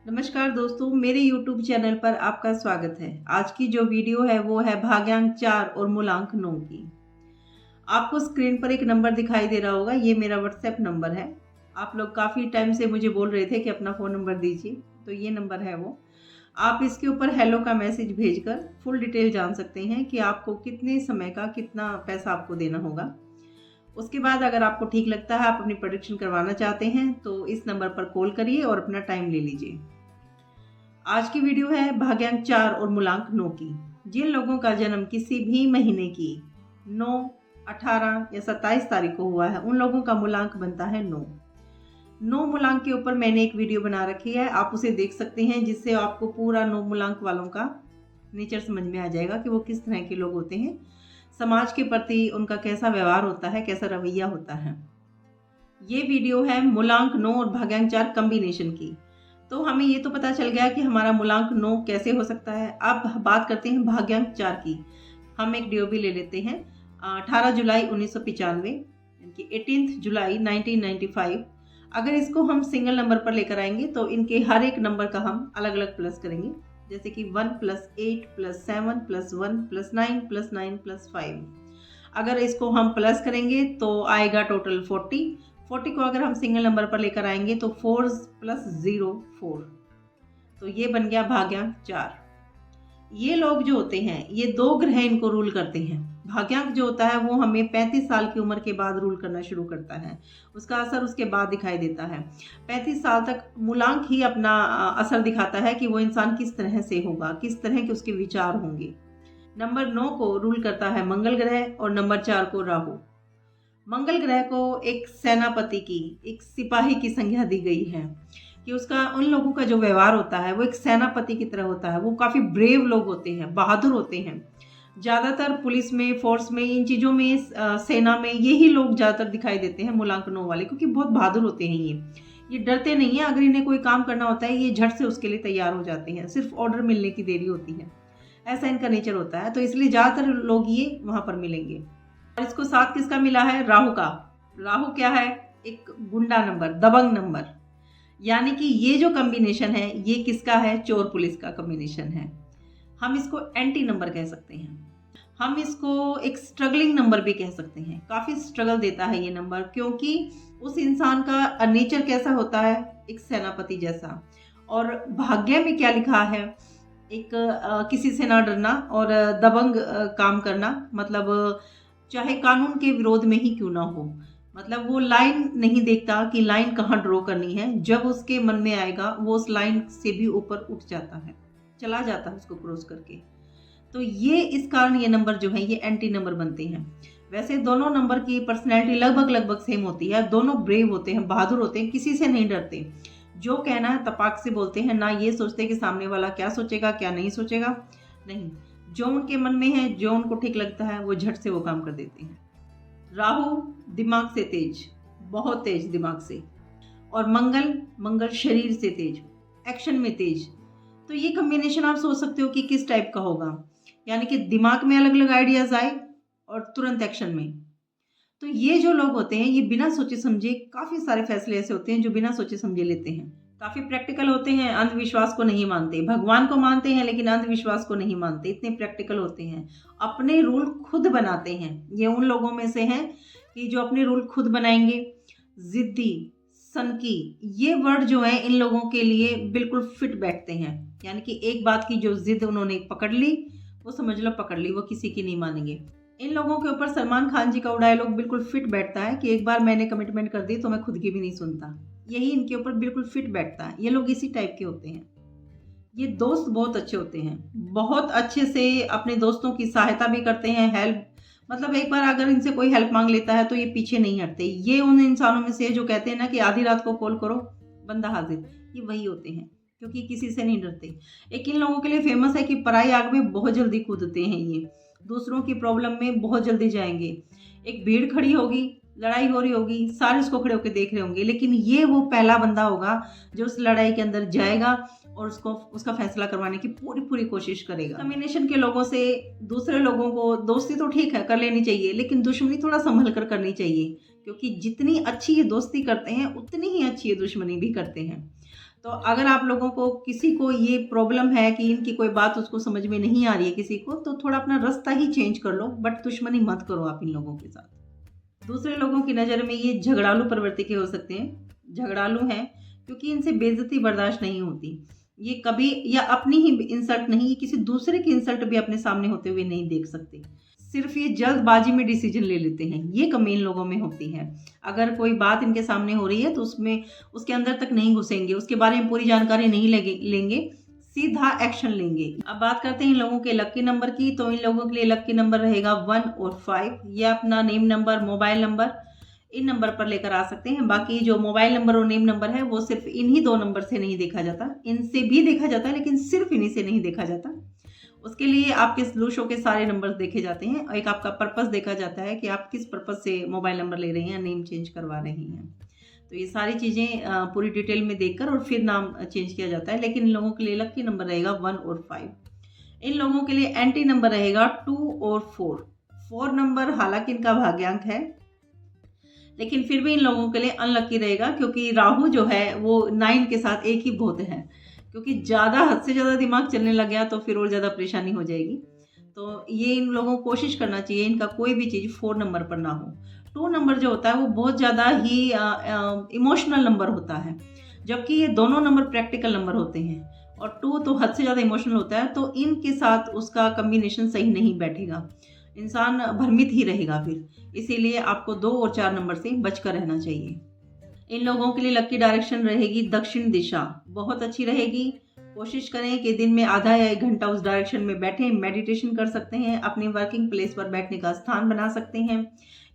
नमस्कार दोस्तों, मेरे YouTube चैनल पर आपका स्वागत है। आज की जो वीडियो है वो है भाग्यांक 4 और मूलांक 9 की। आपको स्क्रीन पर एक नंबर दिखाई दे रहा होगा, ये मेरा व्हाट्सएप नंबर है। आप लोग काफ़ी टाइम से मुझे बोल रहे थे कि अपना फ़ोन नंबर दीजिए, तो ये नंबर है वो। आप इसके ऊपर हेलो का मैसेज भेजकर फुल डिटेल जान सकते हैं कि आपको कितने समय का कितना पैसा आपको देना होगा। उसके बाद अगर आपको ठीक लगता है, आप अपनी प्रेडिक्शन करवाना चाहते हैं, तो इस नंबर पर कॉल करिए और अपना टाइम ले लीजिए। आज की वीडियो है भाग्यांक 4 और मूलांक 9 की। जिन लोगों का जन्म किसी भी महीने की 9, 18 या 27 तारीख को हुआ है, उन लोगों का मूलांक बनता है 9। 9 मूलांक के ऊपर मैंने एक वीडियो बना रखी है, आप उसे देख सकते हैं, जिससे आपको पूरा 9 मूलांक वालों का नेचर समझ में आ जाएगा कि वो किस तरह के लोग होते हैं, समाज के प्रति उनका कैसा व्यवहार होता है, कैसा रवैया होता है। ये वीडियो है मूलांक 9 और भाग्यांक 4 कॉम्बिनेशन की। तो हमें ये तो पता चल गया कि हमारा मूलांक 9 कैसे हो सकता है। अब बात करते हैं भाग्यांक 4 की। हम एक डीओबी ले लेते हैं। 18 जुलाई 1995 यानी कि 18 जुलाई 1995। अगर इसको हम सिंगल नंबर पर लेकर आएंगे तो इनके हर एक नंबर का हम अलग अलग प्लस करेंगे, जैसे कि 1 + 8 + 7 + 1 + 9 + 9 + 5। अगर इसको हम प्लस करेंगे तो आएगा टोटल 40। 40 को अगर हम सिंगल नंबर पर लेकर आएंगे तो 4 + 0 4। तो ये बन गया भाग्यांक 4। ये लोग जो होते हैं, ये 2 ग्रह इनको रूल करते हैं। भाग्यांक जो होता है वो हमें 35 साल की उम्र के बाद रूल करना शुरू करता है, उसका असर उसके बाद दिखाई देता है। 35 साल तक मूलांक ही अपना असर दिखाता है कि वो इंसान किस तरह से होगा, किस तरह के उसके विचार होंगे। नंबर 9 को रूल करता है मंगल ग्रह और नंबर 4 को राहु। मंगल ग्रह को एक सेनापति की, एक सिपाही की संज्ञा दी गई है कि उसका, उन लोगों का जो व्यवहार होता है वो एक सेनापति की तरह होता है। वो काफ़ी ब्रेव लोग होते हैं, बहादुर होते हैं। ज़्यादातर पुलिस में, फोर्स में, इन चीज़ों में, सेना में यही लोग ज़्यादातर दिखाई देते हैं मूलांक 9 वाले, क्योंकि बहुत बहादुर होते हैं ये डरते नहीं हैं। अगर इन्हें कोई काम करना होता है, ये झट से उसके लिए तैयार हो जाते हैं, सिर्फ ऑर्डर मिलने की देरी होती है। ऐसा इनका नेचर होता है, तो इसलिए ज़्यादातर लोग ये वहाँ पर मिलेंगे। और इसको साथ किसका मिला है? राहु का। राहु क्या है? एक गुंडा नंबर, दबंग नंबर। यानी कि ये जो कॉम्बिनेशन है, ये किसका है? चोर पुलिस का कॉम्बिनेशन है। हम इसको एंटी नंबर कह सकते हैं। हम इसको एक स्ट्रगलिंग नंबर भी कह सकते हैं। काफ़ी स्ट्रगल देता है ये नंबर, क्योंकि उस इंसान का नेचर कैसा होता है? एक सेनापति जैसा। और भाग्य में क्या लिखा है? एक किसी से ना डरना और दबंग काम करना, मतलब चाहे कानून के विरोध में ही क्यों ना हो। मतलब वो लाइन नहीं देखता कि लाइन कहाँ ड्रॉ करनी है। जब उसके मन में आएगा वो उस लाइन से भी ऊपर उठ जाता है, चला जाता है उसको क्रॉस करके। तो ये इस कारण ये नंबर जो है ये एंटी नंबर बनते हैं। वैसे दोनों नंबर की पर्सनैलिटी लगभग लगभग सेम होती है। दोनों ब्रेव होते हैं, बहादुर होते हैं, किसी से नहीं डरते। जो कहना है तपाक से बोलते हैं, ना ये सोचते कि सामने वाला क्या सोचेगा क्या नहीं सोचेगा। नहीं, जो उनके मन में है, जो उनको ठीक लगता है, वो झट से वो काम कर देते हैं। राहु दिमाग से तेज, बहुत तेज दिमाग से। और मंगल शरीर से तेज, एक्शन में तेज। तो ये कॉम्बिनेशन आप सोच सकते हो कि किस टाइप का होगा। यानी कि दिमाग में अलग अलग आइडियाज आए और तुरंत एक्शन में। तो ये जो लोग होते हैं, ये बिना सोचे समझे, काफ़ी सारे फैसले ऐसे होते हैं जो बिना सोचे समझे लेते हैं। काफ़ी प्रैक्टिकल होते हैं, अंधविश्वास को नहीं मानते। भगवान को मानते हैं लेकिन अंधविश्वास को नहीं मानते। इतने प्रैक्टिकल होते हैं, अपने रूल खुद बनाते हैं। ये उन लोगों में से हैं कि जो अपने रूल खुद बनाएंगे। जिद्दी, सनकी, ये वर्ड जो है इन लोगों के लिए बिल्कुल फिट बैठते हैं। यानी कि एक बात की जो जिद उन्होंने पकड़ ली, वो समझ लो पकड़ ली, वो किसी की नहीं मानेंगे। इन लोगों के ऊपर सलमान खान जी का वो डायलॉग बिल्कुल फिट बैठता है कि एक बार मैंने कमिटमेंट कर दी तो मैं खुद की भी नहीं सुनता। यही इनके ऊपर बिल्कुल फिट बैठता है। ये लोग इसी टाइप के होते हैं। ये दोस्त बहुत अच्छे होते हैं, बहुत अच्छे से अपने दोस्तों की सहायता भी करते हैं, हेल्प, मतलब एक बार अगर इनसे कोई हेल्प मांग लेता है तो ये पीछे नहीं हटते। ये उन इंसानों में से जो कहते हैं ना कि आधी रात को कॉल करो बंदा हाजिर, ये वही होते हैं, क्योंकि किसी से नहीं डरते। एक इन लोगों के लिए फेमस है कि पराई आग में बहुत जल्दी कूदते हैं ये, दूसरों की प्रॉब्लम में बहुत जल्दी जाएंगे। एक भीड़ खड़ी होगी, लड़ाई हो रही होगी, सारे उसको खड़े होकर देख रहे होंगे, लेकिन ये वो पहला बंदा होगा जो उस लड़ाई के अंदर जाएगा और उसको, उसका फैसला करवाने की पूरी पूरी कोशिश करेगा। कॉम्बिनेशन के लोगों से दूसरे लोगों को दोस्ती तो ठीक है कर लेनी चाहिए, लेकिन दुश्मनी थोड़ा संभल कर करनी चाहिए, क्योंकि जितनी अच्छी ये दोस्ती करते हैं उतनी ही अच्छी ये दुश्मनी भी करते हैं। तो अगर आप लोगों को किसी को ये प्रॉब्लम है कि इनकी कोई बात उसको समझ में नहीं आ रही है किसी को, तो थोड़ा अपना रास्ता ही चेंज कर लो, बट दुश्मनी मत करो आप इन लोगों के साथ। दूसरे लोगों की नज़र में ये झगड़ालू प्रवृत्ति के हो सकते हैं। झगड़ालू हैं क्योंकि इनसे बेइज्जती बर्दाश्त नहीं होती। ये कभी या अपनी ही इंसल्ट नहीं, ये किसी दूसरे की इंसल्ट भी अपने सामने होते हुए नहीं देख सकते। सिर्फ ये जल्दबाजी में डिसीजन ले लेते हैं, ये कमी इन लोगों में होती है। अगर कोई बात इनके सामने हो रही है तो उसमें उसके अंदर तक नहीं घुसेंगे, उसके बारे में पूरी जानकारी नहीं लेंगे, सीधा एक्शन लेंगे। अब बात करते हैं इन लोगों के लकी नंबर की। तो इन लोगों के लिए लकी नंबर रहेगा 1 और 5। ये अपना name number, mobile number in number पर लेकर आ सकते हैं। बाकी जो मोबाइल नंबर और नेम नंबर है वो सिर्फ इन्हीं 2 नंबर से नहीं देखा जाता, इनसे भी देखा जाता है लेकिन सिर्फ इन्हीं से नहीं देखा जाता। उसके लिए आपके स्लू शो के सारे नंबर्स देखे जाते हैं और एक आपका पर्पस देखा जाता है कि आप किस पर्पस से मोबाइल नंबर ले रहे हैं या नेम चेंज करवा रहे हैं। तो ये सारी चीज़ें पूरी डिटेल में देखकर और फिर नाम चेंज किया जाता है। लेकिन इन लोगों के लिए लकी नंबर रहेगा 1 और 5। इन लोगों के लिए एंटी नंबर रहेगा 2 और 4। 4 नंबर हालांकि इनका भाग्यांक है, लेकिन फिर भी इन लोगों के लिए अनलकी रहेगा क्योंकि राहु जो है वो 9 के साथ एक ही बहुत है। क्योंकि ज़्यादा हद से ज़्यादा दिमाग चलने लग गया तो फिर और ज़्यादा परेशानी हो जाएगी। तो ये इन लोगों को कोशिश करना चाहिए इनका कोई भी चीज़ 4 नंबर पर ना हो। 2 नंबर जो होता है वो बहुत ज़्यादा ही इमोशनल नंबर होता है, जबकि ये दोनों नंबर प्रैक्टिकल नंबर होते हैं और 2 तो हद से ज़्यादा इमोशनल होता है। तो इनके साथ उसका कम्बिनेशन सही नहीं बैठेगा, इंसान भ्रमित ही रहेगा फिर। इसीलिए आपको 2 और 4 नंबर से बचकर रहना चाहिए। इन लोगों के लिए लकी डायरेक्शन रहेगी दक्षिण दिशा, बहुत अच्छी रहेगी। कोशिश करें कि दिन में आधा या 1 घंटा उस डायरेक्शन में बैठें, मेडिटेशन कर सकते हैं, अपनी वर्किंग प्लेस पर बैठने का स्थान बना सकते हैं,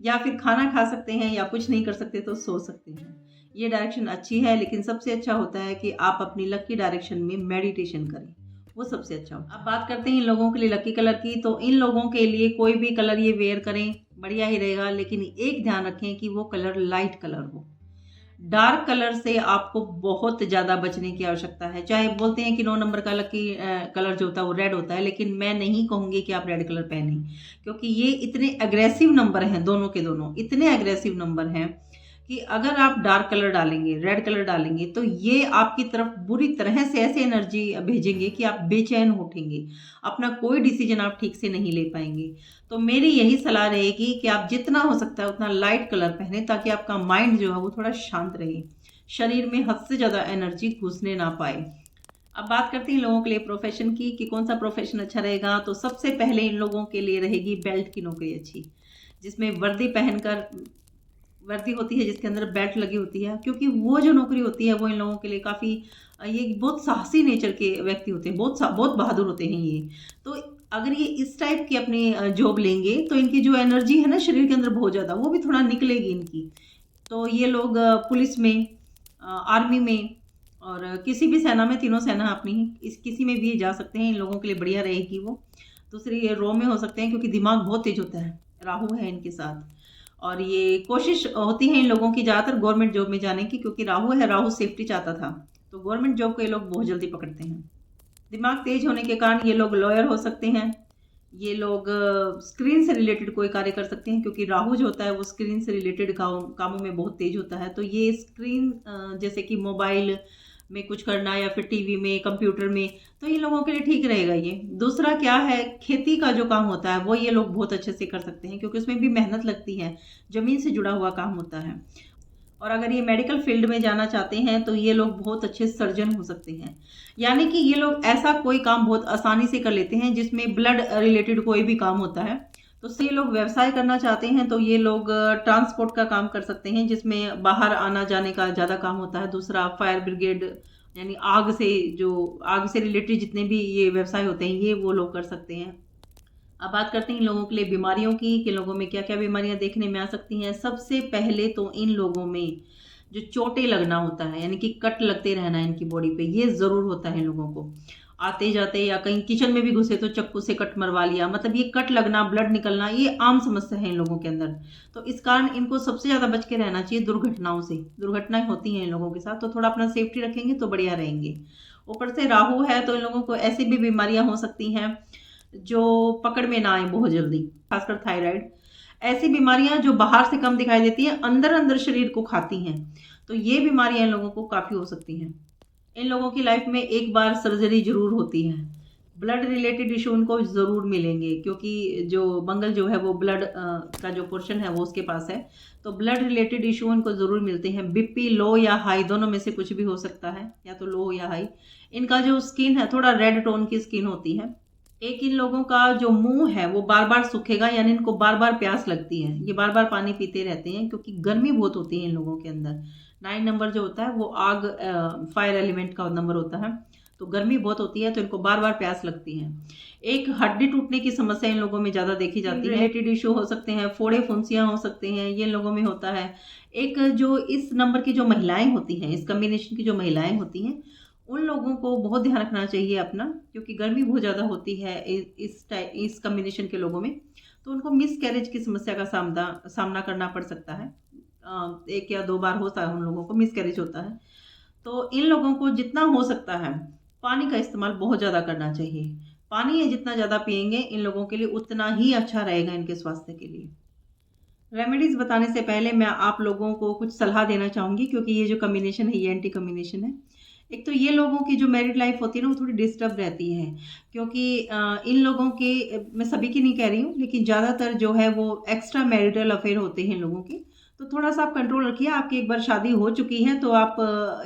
या फिर खाना खा सकते हैं, या कुछ नहीं कर सकते तो सो सकते हैं। ये डायरेक्शन अच्छी है, लेकिन सबसे अच्छा होता है कि आप अपनी लकी डायरेक्शन में मेडिटेशन करें, वो सबसे अच्छा हो। अब बात करते हैं इन लोगों के लिए लकी कलर की। तो इन लोगों के लिए कोई भी कलर ये वेयर करें बढ़िया ही रहेगा, लेकिन एक ध्यान रखें कि वो कलर लाइट कलर हो। डार्क कलर से आपको बहुत ज़्यादा बचने की आवश्यकता है। चाहे बोलते हैं कि 9 नंबर का लकी कलर जो होता है वो रेड होता है, लेकिन मैं नहीं कहूँगी कि आप रेड कलर पहने, क्योंकि ये इतने एग्रेसिव नंबर हैं, दोनों के दोनों इतने एग्रेसिव नंबर हैं कि अगर आप डार्क कलर डालेंगे, रेड कलर डालेंगे, तो ये आपकी तरफ बुरी तरह से ऐसे एनर्जी भेजेंगे कि आप बेचैन उठेंगे, अपना कोई डिसीजन आप ठीक से नहीं ले पाएंगे। तो मेरी यही सलाह रहेगी कि आप जितना हो सकता है उतना लाइट कलर पहने, ताकि आपका माइंड जो है वो थोड़ा शांत रहे, शरीर में हद से ज़्यादा एनर्जी घुसने ना पाए। अब बात करते हैं इन लोगों के लिए प्रोफेशन की कि कौन सा प्रोफेशन अच्छा रहेगा। तो सबसे पहले इन लोगों के लिए रहेगी बेल्ट की नौकरी अच्छी, जिसमें वर्दी पहनकर, वर्दी होती है जिसके अंदर बेल्ट लगी होती है, क्योंकि वो जो नौकरी होती है वो इन लोगों के लिए काफ़ी, ये बहुत साहसी नेचर के व्यक्ति होते हैं, बहुत बहादुर होते हैं ये। तो अगर ये इस टाइप की अपनी जॉब लेंगे तो इनकी जो एनर्जी है ना शरीर के अंदर बहुत ज़्यादा, वो भी थोड़ा निकलेगी इनकी। तो ये लोग पुलिस में, आर्मी में और किसी भी सेना में, तीनों सेना अपनी इस किसी में भी जा सकते हैं, इन लोगों के लिए बढ़िया रहेगी वो। दूसरी ये रॉ में हो सकते हैं क्योंकि दिमाग बहुत तेज होता है, राहु है इनके साथ। और ये कोशिश होती है इन लोगों की ज़्यादातर गवर्नमेंट जॉब में जाने की, क्योंकि राहु है, राहु सेफ्टी चाहता था, तो गवर्नमेंट जॉब को ये लोग बहुत जल्दी पकड़ते हैं। दिमाग तेज होने के कारण ये लोग लॉयर हो सकते हैं, ये लोग स्क्रीन से रिलेटेड कोई कार्य कर सकते हैं, क्योंकि राहु जो होता है वो स्क्रीन से रिलेटेड कामों में बहुत तेज होता है। तो ये स्क्रीन जैसे कि मोबाइल में कुछ करना या फिर टीवी में, कंप्यूटर में, तो इन लोगों के लिए ठीक रहेगा ये। दूसरा क्या है, खेती का जो काम होता है वो ये लोग बहुत अच्छे से कर सकते हैं, क्योंकि उसमें भी मेहनत लगती है, ज़मीन से जुड़ा हुआ काम होता है। और अगर ये मेडिकल फील्ड में जाना चाहते हैं तो ये लोग बहुत अच्छे सर्जन हो सकते हैं, यानी कि ये लोग ऐसा कोई काम बहुत आसानी से कर लेते हैं जिसमें ब्लड रिलेटेड कोई भी काम होता है। तो ये लोग व्यवसाय करना चाहते हैं तो ये लोग ट्रांसपोर्ट का काम कर सकते हैं, जिसमें बाहर आना जाने का ज़्यादा काम होता है। दूसरा फायर ब्रिगेड, यानी आग से रिलेटेड जितने भी ये व्यवसाय होते हैं ये वो लोग कर सकते हैं। अब बात करते हैं इन लोगों के लिए बीमारियों की कि लोगों में क्या क्या बीमारियां देखने में आ सकती हैं। सबसे पहले तो इन लोगों में जो चोटें लगना होता है, यानी कि कट लगते रहना है इनकी बॉडी पे, ये ज़रूर होता है इन लोगों को। आते जाते या कहीं किचन में भी घुसे तो चक्कू से कट मरवा लिया, मतलब ये कट लगना, ब्लड निकलना, ये आम समस्या है इन लोगों के अंदर। तो इस कारण इनको सबसे ज़्यादा बच के रहना चाहिए दुर्घटनाओं से। दुर्घटनाएं होती हैं इन लोगों के साथ, तो थोड़ा अपना सेफ्टी रखेंगे तो बढ़िया रहेंगे। ऊपर से राहु है तो इन लोगों को ऐसी भी बीमारियां हो सकती हैं जो पकड़ में ना आए बहुत जल्दी, खासकर थायराइड। ऐसी बीमारियां जो बाहर से कम दिखाई देती हैं, अंदर अंदर शरीर को खाती हैं, तो ये बीमारियां इन लोगों को काफ़ी हो सकती हैं। इन लोगों की लाइफ में एक बार सर्जरी जरूर होती है। ब्लड रिलेटेड इशू उनको ज़रूर मिलेंगे, क्योंकि जो मंगल जो है वो ब्लड का जो पोर्शन है वो उसके पास है, तो ब्लड रिलेटेड इशू उनको ज़रूर मिलते हैं। बीपी लो या हाई दोनों में से कुछ भी हो सकता है, या तो लो या हाई। इनका जो स्किन है थोड़ा रेड टोन की स्किन होती है। एक इन लोगों का जो मुंह है वो बार बार सूखेगा, यानी इनको बार बार प्यास लगती है, ये बार बार पानी पीते रहते हैं क्योंकि गर्मी बहुत होती है इन लोगों के अंदर। 9 नंबर जो होता है वो आग, फायर एलिमेंट का नंबर होता है, तो गर्मी बहुत होती है तो इनको बार बार प्यास लगती है। एक हड्डी टूटने की समस्या इन लोगों में ज़्यादा देखी जाती है। रिलेटेड इशू हो सकते हैं, फोड़े फुंसियाँ हो सकते हैं, ये इन लोगों में होता है। एक जो इस नंबर की जो महिलाएं होती हैं, इस कम्बिनेशन की जो महिलाएं होती हैं, उन लोगों को बहुत ध्यान रखना चाहिए अपना, क्योंकि गर्मी बहुत ज़्यादा होती है इस कम्बिनेशन के लोगों में, तो उनको मिस कैरेज की समस्या का सामना करना पड़ सकता है। 1 या 2 बार होता है उन लोगों को मिस कैरेज होता है। तो इन लोगों को जितना हो सकता है पानी का इस्तेमाल बहुत ज़्यादा करना चाहिए। पानी ये जितना ज़्यादा पिएंगे इन लोगों के लिए उतना ही अच्छा रहेगा इनके स्वास्थ्य के लिए। रेमेडीज़ बताने से पहले मैं आप लोगों को कुछ सलाह देना चाहूँगी, क्योंकि ये जो कम्बिनेशन है ये एंटी कम्बिनेशन है। एक तो ये लोगों की जो मैरिड लाइफ होती है ना वो थोड़ी डिस्टर्ब रहती है, क्योंकि इन लोगों के, मैं सभी की नहीं कह रही हूँ, लेकिन ज़्यादातर जो है वो एक्स्ट्रा मैरिटल अफेयर होते हैं इन लोगों के, तो थोड़ा सा आप कंट्रोल रखिए। आपकी एक बार शादी हो चुकी है तो आप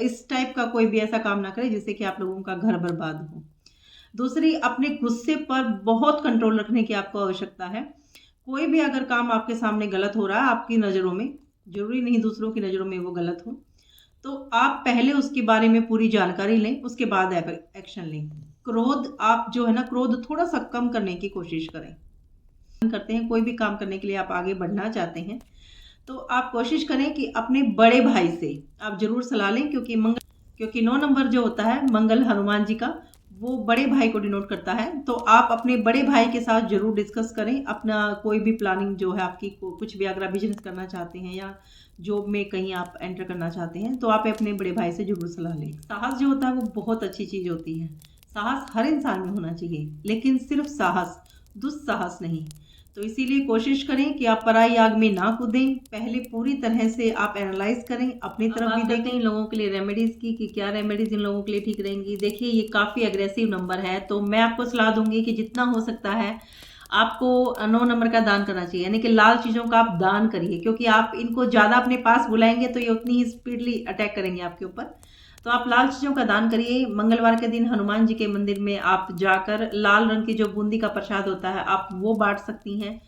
इस टाइप का कोई भी ऐसा काम ना करें जिससे कि आप लोगों का घर बर्बाद हो। दूसरी, अपने गुस्से पर बहुत कंट्रोल रखने की आपको आवश्यकता है। कोई भी अगर काम आपके सामने गलत हो रहा है आपकी नज़रों में, जरूरी नहीं दूसरों की नज़रों में वो गलत हो, तो आप पहले उसके बारे में पूरी जानकारी लें, उसके बाद एक्शन लें। क्रोध, आप जो है ना क्रोध थोड़ा सा कम करने की कोशिश करें। करते हैं कोई भी काम करने के लिए, आप आगे बढ़ना चाहते हैं तो आप कोशिश करें कि अपने बड़े भाई से आप जरूर सलाह लें, क्योंकि 9 नंबर जो होता है मंगल हनुमान जी का, वो बड़े भाई को डिनोट करता है। तो आप अपने बड़े भाई के साथ जरूर डिस्कस करें अपना कोई भी प्लानिंग जो है आपकी, कुछ भी अगर आप बिजनेस करना चाहते हैं या जॉब में कहीं आप एंटर करना चाहते हैं तो आप अपने बड़े भाई से जरूर सलाह लें। साहस जो होता है वो बहुत अच्छी चीज़ होती है। साहस हर इंसान में होना चाहिए, लेकिन सिर्फ साहस, दुस्साहस नहीं। तो इसीलिए कोशिश करें कि आप पराई आग में ना कूदें, पहले पूरी तरह से आप एनालाइज करें, अपनी तरफ भी देखें इन लोगों के लिए रेमेडीज़ की कि क्या रेमेडीज़ इन लोगों के लिए ठीक रहेंगी। देखिए ये काफ़ी अग्रेसिव नंबर है, तो मैं आपको सलाह दूंगी कि जितना हो सकता है आपको 9 नंबर का दान करना चाहिए, यानी कि लाल चीज़ों का आप दान करिए, क्योंकि आप इनको ज़्यादा अपने पास बुलाएंगे तो ये उतनी ही स्पीडली अटैक करेंगे आपके ऊपर। तो आप लाल चीज़ों का दान करिए। मंगलवार के दिन हनुमान जी के मंदिर में आप जाकर लाल रंग की जो बूंदी का प्रसाद होता है आप वो बांट सकती हैं।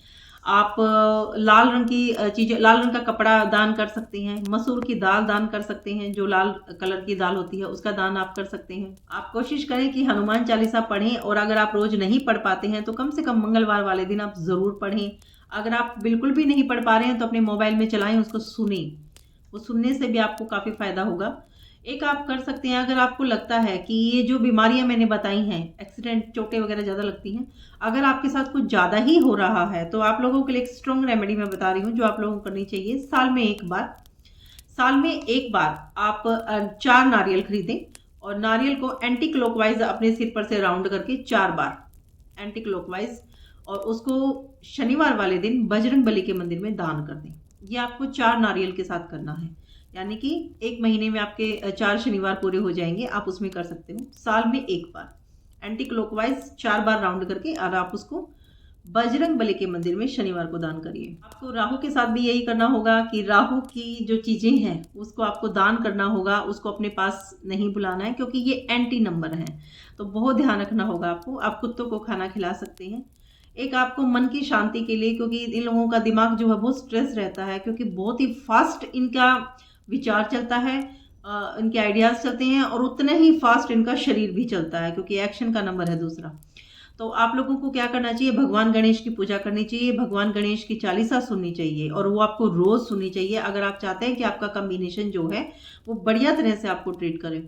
आप लाल रंग की चीज़ें, लाल रंग का कपड़ा दान कर सकते हैं। मसूर की दाल दान कर सकते हैं, जो लाल कलर की दाल होती है उसका दान आप कर सकते हैं। आप कोशिश करें कि हनुमान चालीसा पढ़ें, और अगर आप रोज़ नहीं पढ़ पाते हैं तो कम से कम मंगलवार वाले दिन आप ज़रूर पढ़ें। अगर आप बिल्कुल भी नहीं पढ़ पा रहे हैं तो अपने मोबाइल में चलाएं, उसको सुने, वो सुनने से भी आपको काफ़ी फ़ायदा होगा। एक आप कर सकते हैं, अगर आपको लगता है कि ये जो बीमारियां मैंने बताई हैं, एक्सीडेंट, चोटें वगैरह ज़्यादा लगती हैं, अगर आपके साथ कुछ ज़्यादा ही हो रहा है तो आप लोगों के लिए एक स्ट्रॉन्ग रेमेडी मैं बता रही हूँ जो आप लोगों को करनी चाहिए। साल में एक बार आप 4 नारियल खरीदें और नारियल को एंटी क्लॉकवाइज अपने सिर पर से राउंड करके 4 बार एंटी क्लॉकवाइज, और उसको शनिवार वाले दिन बजरंग बली के मंदिर में दान कर दें। ये आपको 4 नारियल के साथ करना है, यानी कि 1 महीने में आपके 4 शनिवार पूरे हो जाएंगे। आप उसमें कर सकते हो साल में 1 बार एंटी क्लॉकवाइज 4 बार राउंड करके, और आप उसको बजरंग बली के मंदिर में शनिवार को दान करिए। आपको राहु के साथ भी यही करना होगा कि राहु की जो चीज़ें हैं उसको आपको दान करना होगा, उसको अपने पास नहीं बुलाना है, क्योंकि ये एंटी नंबर है, तो बहुत ध्यान रखना होगा आपको। आप कुत्तों को खाना खिला सकते हैं। एक आपको मन की शांति के लिए, क्योंकि इन लोगों का दिमाग जो है बहुत स्ट्रेस रहता है, क्योंकि बहुत ही फास्ट इनका विचार चलता है, इनके आइडियाज़ चलते हैं, और उतने ही फास्ट इनका शरीर भी चलता है, क्योंकि एक्शन का नंबर है दूसरा। तो आप लोगों को क्या करना चाहिए, भगवान गणेश की पूजा करनी चाहिए, भगवान गणेश की चालीसा सुननी चाहिए, और वो आपको रोज़ सुननी चाहिए अगर आप चाहते हैं कि आपका कॉम्बिनेशन जो है वो बढ़िया तरह से आपको ट्रीट करे।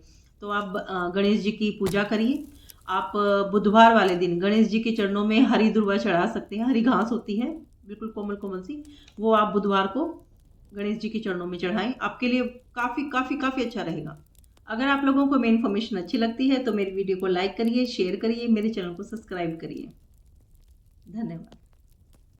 तो आप गणेश जी की पूजा करिए। आप बुधवार वाले दिन गणेश जी के चरणों में हरी दुर्वा चढ़ा सकते हैं, हरी घास होती है बिल्कुल कोमल कोमल सी, वो आप बुधवार को गणेश जी के चरणों में चढ़ाएं, आपके लिए काफ़ी काफ़ी काफ़ी अच्छा रहेगा। अगर आप लोगों को मेरी इन्फॉर्मेशन अच्छी लगती है तो मेरी वीडियो को लाइक करिए, शेयर करिए, मेरे चैनल को सब्सक्राइब करिए। धन्यवाद।